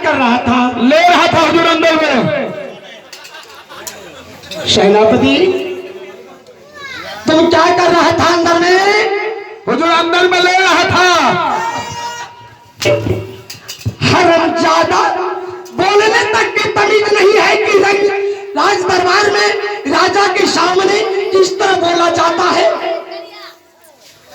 कर रहा था? ले रहा था हुजूर अंदर में। सेनापति तुम क्या कर रहा था अंदर में? हुजूर अंदर में ले रहा था। हरामजादा, बोलने तक की तमीज नहीं है कि राज दरबार में राजा के सामने किस तरह बोला जाता है।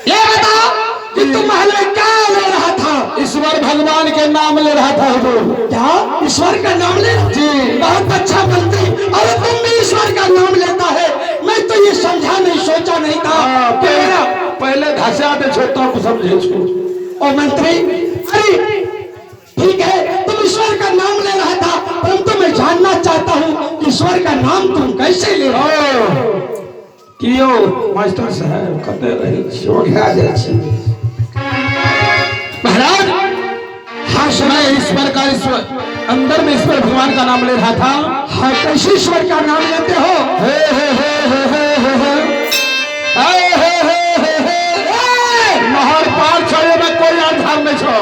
ये बताओ कि तुम महल में क्या ले रहा था? ईश्वर भगवान के नाम ले रहा था हुजूर। क्या ईश्वर का नाम ले? जी। बहुत अच्छा मंत्री, और तुम भी ईश्वर का नाम लेता है। मैं तो ये समझा नहीं, सोचा नहीं था। पहले घसा दे छोटा को समझे छो। ओ मंत्री, अरे ठीक है, तुम ईश्वर का नाम ले रहा था, परंतु मैं जानना चाहता हूँ कि ईश्वर का नाम तुम कैसे ले रहे हो? कियो मास्टर साहब कते रही छो घा जाय छी महाराज। हाँ सुना, ईश्वर का ईश्वर अंदर में ईश्वर भगवान का नाम ले रहा था। हाँ, कैसे ईश्वर का नाम लेते हो? हे हे हे हे हे हे नहर पार चढ़े में कोई आधार नहीं छो।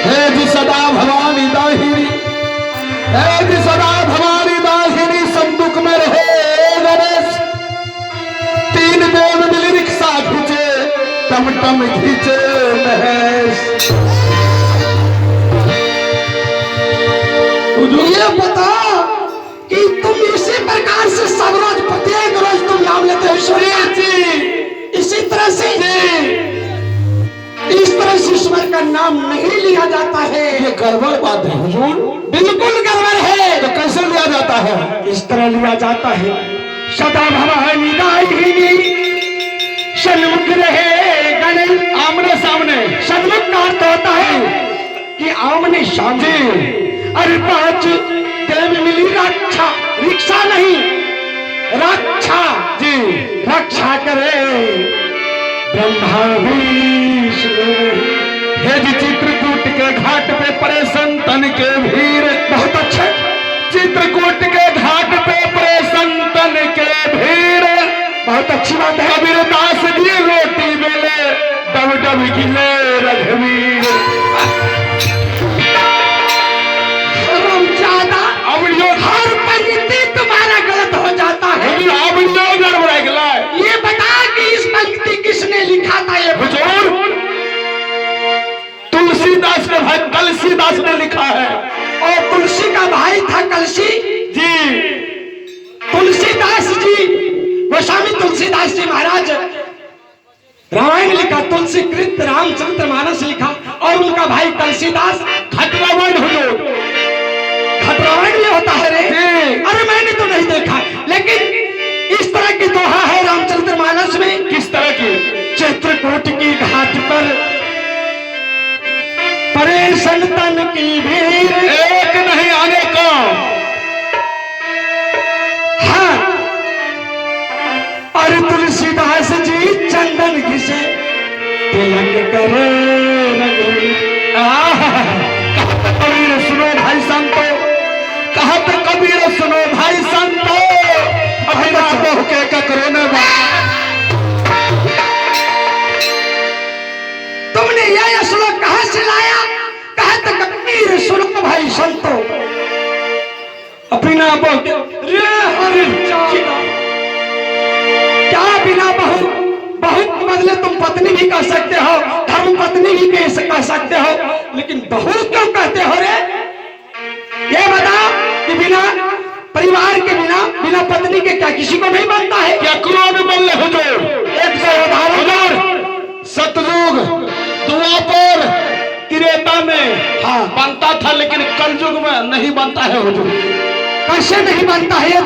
हे जी सदा भवानी दाहिनी, हे जी सदा भवानी दाहिनी, संदूक में रहे गणेश। तीन देव मिली रिक्शा खींचे, टमटम खींचे महेश। ये बता कि तुम इसी प्रकार से सब रोज प्रत्येक रोज तुम नाम लेते हो ईश्वर का? इसी तरह से इस तरह से ईश्वर का नाम नहीं लिया जाता है। ये गड़बड़ बात है हुजूर। बिल्कुल गड़बड़ है। तो कैसे लिया जाता है? इस तरह लिया जाता है, सदा भवानी दाहिनी, सन्मुख रहे गणेश। आमने सामने। सन्मुख का अर्थ होता है कि आमने सामने। अरे पांच देव मिली रक्षा, रिक्शा नहीं, रक्षा जी। रक्षा करे ब्रह्मा विष्णु। हे जी चित्रकूट के घाट पे पड़े संतन के भीड़। बहुत अच्छा। चित्रकूट के घाट पे पड़े संतन के भीड़। बहुत अच्छी बात है। कबीर दास जी रोटी बेले, डब डब गिले रघुवीर। हरामजादा, अब यो हर पंक्ति तुम्हारा गलत हो जाता है। अब यो गड़बड़ा गया। ये बता कि इस पंक्ति किसने लिखा था? ये हुजूर तुलसीदास ने भाई कलसीदास ने लिखा है। और तुलसी का भाई था कलसी जी। तुलसीदास जी, गोस्वामी तुलसीदास जी महाराज रामायण लिखा, तुलसी कृत रामचरितमानस लिखा, और उनका भाई कलसीदास खटरावण हुजूर। खटरावण में होता है रे? जी। अरे मैंने तो नहीं देखा, लेकिन इस तरह की दोहा है रामचरितमानस में। किस तरह की? चित्रकूट की घाट पर परे संतन की भीड़, एक नहीं आने को। हाँ, और तुलसीदास जी चंदन घिसे, तिलक करे रघुवीर। कबीर सुनो भाई संतो, कहत कबीर सुनो भाई संतो, अभी ना बहू के ककरो ने। तुमने यह श्लोक कहां से लाया? कहत कबीर सुनो भाई संतो, बिना बहू रे हरि क्या बिना बहू? बहू के बदले तुम पत्नी भी कह सकते हो, धर्म पत्नी भी कह सकते हो, लेकिन बहू क्यों कहते हो रे? ये बताओ कि बिना परिवार के बिना पत्नी के क्या किसी को नहीं बनता है? क्या क्रोध बल हुजूर? एक से उदाहरण, सतयुग द्वापर त्रेता में हाँ बनता था, लेकिन कलयुग में नहीं बनता है हुजूर। कैसे नहीं बनता है?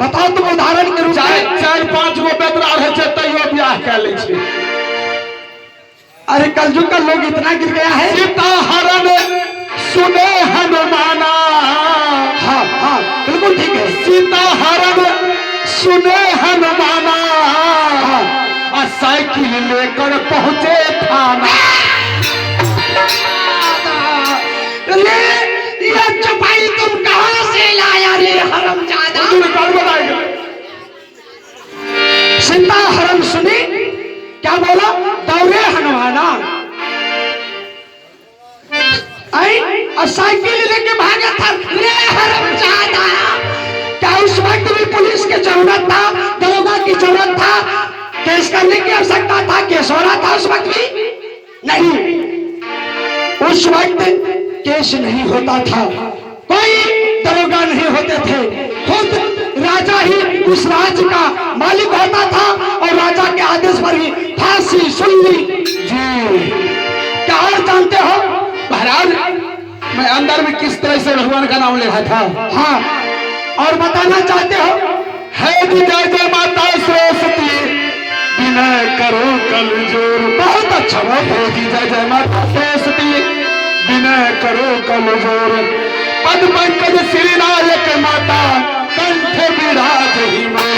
बताओ तुम उदाहरण के रूप में। चार पांच गो बेदरा रहे थे तैयो ब्याह कह ले छे। अरे कलयुग का लोग इतना गिर गया है। सीता हरण सुने हनुमाना। हाँ हाँ बिल्कुल ठीक है। सीता हरण सुने हनुमाना, और साइकिल लेकर पहुंचे थाना। ये चपाई तुम कहां से लाया रे हरामजादा? सीता हरण सुनी, क्या बोला? दौड़े हनुमाना। आई और साइकिल लेके भागा था। रे हरामजादा, क्या उस वक्त भी पुलिस की जरूरत था, दरोगा की जरूरत था, केस करने की आवश्यकता था, केस हो रहा था उस वक्त भी? नहीं, उस वक्त केस नहीं होता था, कोई दरोगा नहीं होते थे, खुद राजा ही उस राज्य का मालिक होता था और राजा के आदेश पर ही फांसी सुन ली। जी, क्या और जानते हो महाराज, मैं अंदर में किस तरह से भगवान का नाम ले रहा था। हाँ, और बताना चाहते हो? है जी जय जय माता सरस्वती, विनय करो कल जोर। बहुत अच्छा, बहुत है जी जय जय माता सरस्वती, विनय करो कल जोर। पद पंकज श्री नायक माता, कंठ विराज ही मां।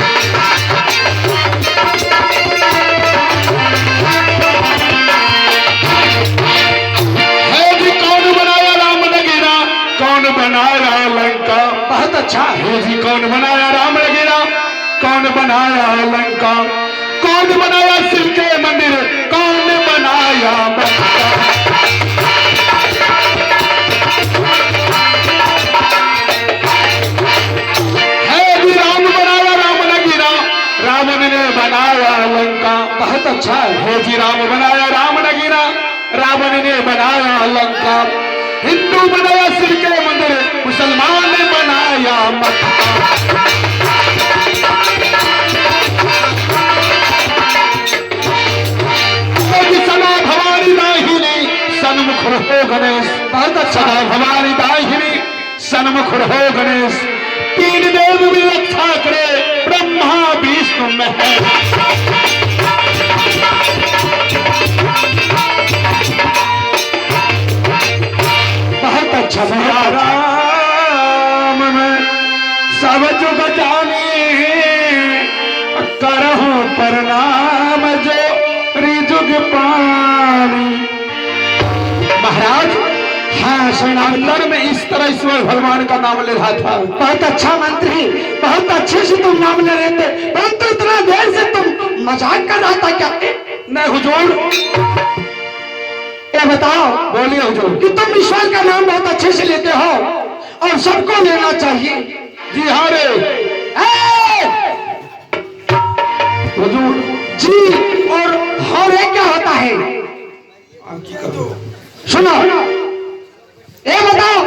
है जी कौन बनाया राम नगीना, कौन बनाया लंका। बहुत अच्छा। है जी कौन बनाया राम नगीना, कौन बनाया लंका, कौन बनाया शिव के मंदिर, कौन बनाया मक्का। है जी राम बनाया राम नगीना, रावण ने बनाया लंका। बहुत अच्छा है जी राम बनाया राम नगीना, रावण ने बनाया लंका। हिंदू बनाया शिव के मंदिर, मुसलमान ने बनाया मक्का। सदा भवानी दाहिनी सन्मुख रहो गणेश। बहुत अच्छा। सदा भवानी दाहिनी सन्मुख रहो गणेश। तीन देव भी रक्षा करे, ब्रह्मा विष्णु महेश। बहुत अच्छा। सिया राम में सब जुग जानी, करहु प्रणाम जो रिजुग पानी। महाराज, हाँ सुनाओ। अंदर में इस तरह ईश्वर भगवान का नाम ले रहा था। बहुत अच्छा मंत्री, बहुत अच्छे से तुम नाम ले रहे थे, परंतु इतना देर से तुम मजाक कर रहा था क्या? नहीं हुजूर, ये बताओ बोलिए हुजूर। कि तुम ईश्वर का नाम बहुत अच्छे से लेते हो और सबको लेना चाहिए। जी हाँ रे हुजूर। जी, और ये क्या होता है? सुनो, ये बताओ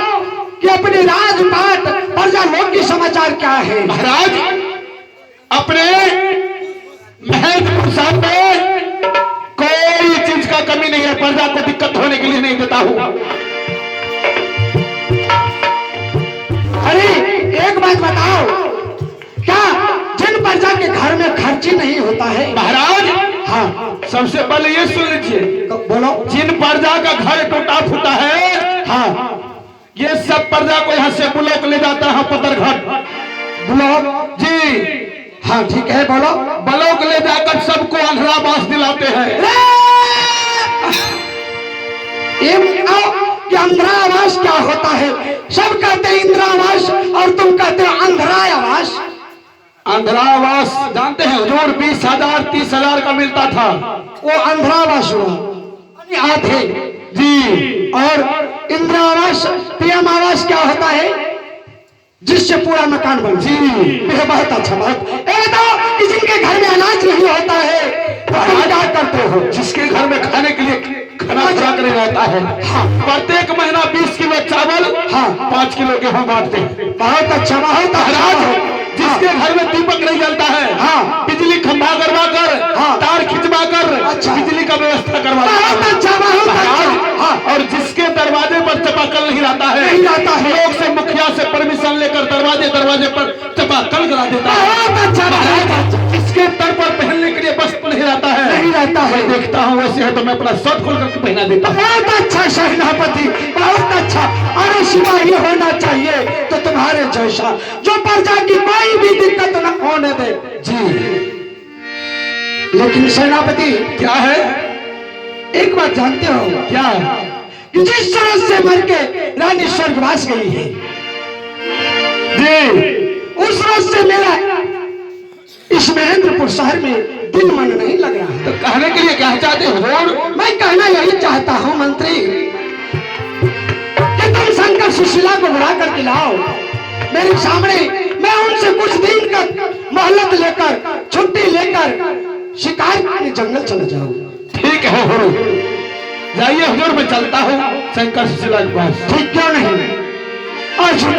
कि अपने राजपाट प्रजा लोग की समाचार क्या है? महाराज, अपने महल सामने कोई चीज का कमी नहीं है, प्रजा को दिक्कत होने के लिए नहीं देता हूं। अरे एक बात बताओ, क्या जिन प्रजा के घर में खर्ची नहीं होता है? महाराज, हाँ सबसे पहले ये सुन लीजिए, बोलो। जिन प्रजा का घर टूटा फूटा है, हाँ, ये सब प्रजा को यहाँ से ब्लॉक ले जाता है पत्थरघाट। ब्लॉक? जी हाँ ठीक है, बोलो। ब्लॉक ले जाकर सबको अंधरावास दिलाते हैं। ये बताओ कि अंधरावास क्या होता है? सब कहते हैं इंदिरावास और तुम कहते हो अंधरावास। अंधरावास जानते हैं हुजूर, 20,000 30,000 का मिलता था, वो अंधरावास हुआ, आधे। जी। और इंदिरावास पीएम आवास क्या होता है? जिससे पूरा मकान बन। जी ये बहुत अच्छा बात। ये बताओ कि जिनके घर में अनाज नहीं होता है तो तुम क्या करते हो? जिसके घर में खाने के लिए खाना जाकर रहता है, प्रत्येक महीना 20 किलो चावल, 5 किलो गेहूं बांटते हैं। बहुत अच्छा, बहुत अच्छा। जिसके घर में दीपक नहीं जलता है, बिजली खंभा करवा कर, तार खिंचवा कर बिजली का व्यवस्था करवा। बहुत अच्छा, बहुत अच्छा। और जिसके दरवाजे पर चापाकल नहीं रहता है, लोग से मुखिया से परमिशन लेकर दरवाजे पर चापाकल करा देता है। बहुत अच्छा। जिसके तर पर पहनने के लिए वस्त्र नहीं रहता है, मैं देखता हूँ वैसे है तो मैं अपना शर्ट खोल करके पहना देता हूँ। बहुत अच्छा सेनापति, बहुत अच्छा। अरे सिपाही होना चाहिए तो तुम्हारे जैसा, जो प्रजा की कोई भी दिक्कत न होने दे। जी। लेकिन सेनापति क्या है? एक बात जानते हो क्या? कि जिस तरह से मर के रानी स्वर्गवास गई है, जी, उस तरह से मेरा इस महेंद्रपुर शहर में दिन मन नहीं लग रहा है। तो कहने के लिए क्या चाहते हो? मैं कहना यही चाहता हूं मंत्री कि तुम शंकर सुशीला को बुला करके लाओ मेरे सामने। मैं उनसे कुछ दिन का मोहलत लेकर, छुट्टी लेकर शिकार के जंगल चला जाऊं। ठीक है हुजूर, जाइए हुजूर, मैं चलता हूँ शंकर सुशीला के पास। ठीक क्यों नहीं? अर्जुन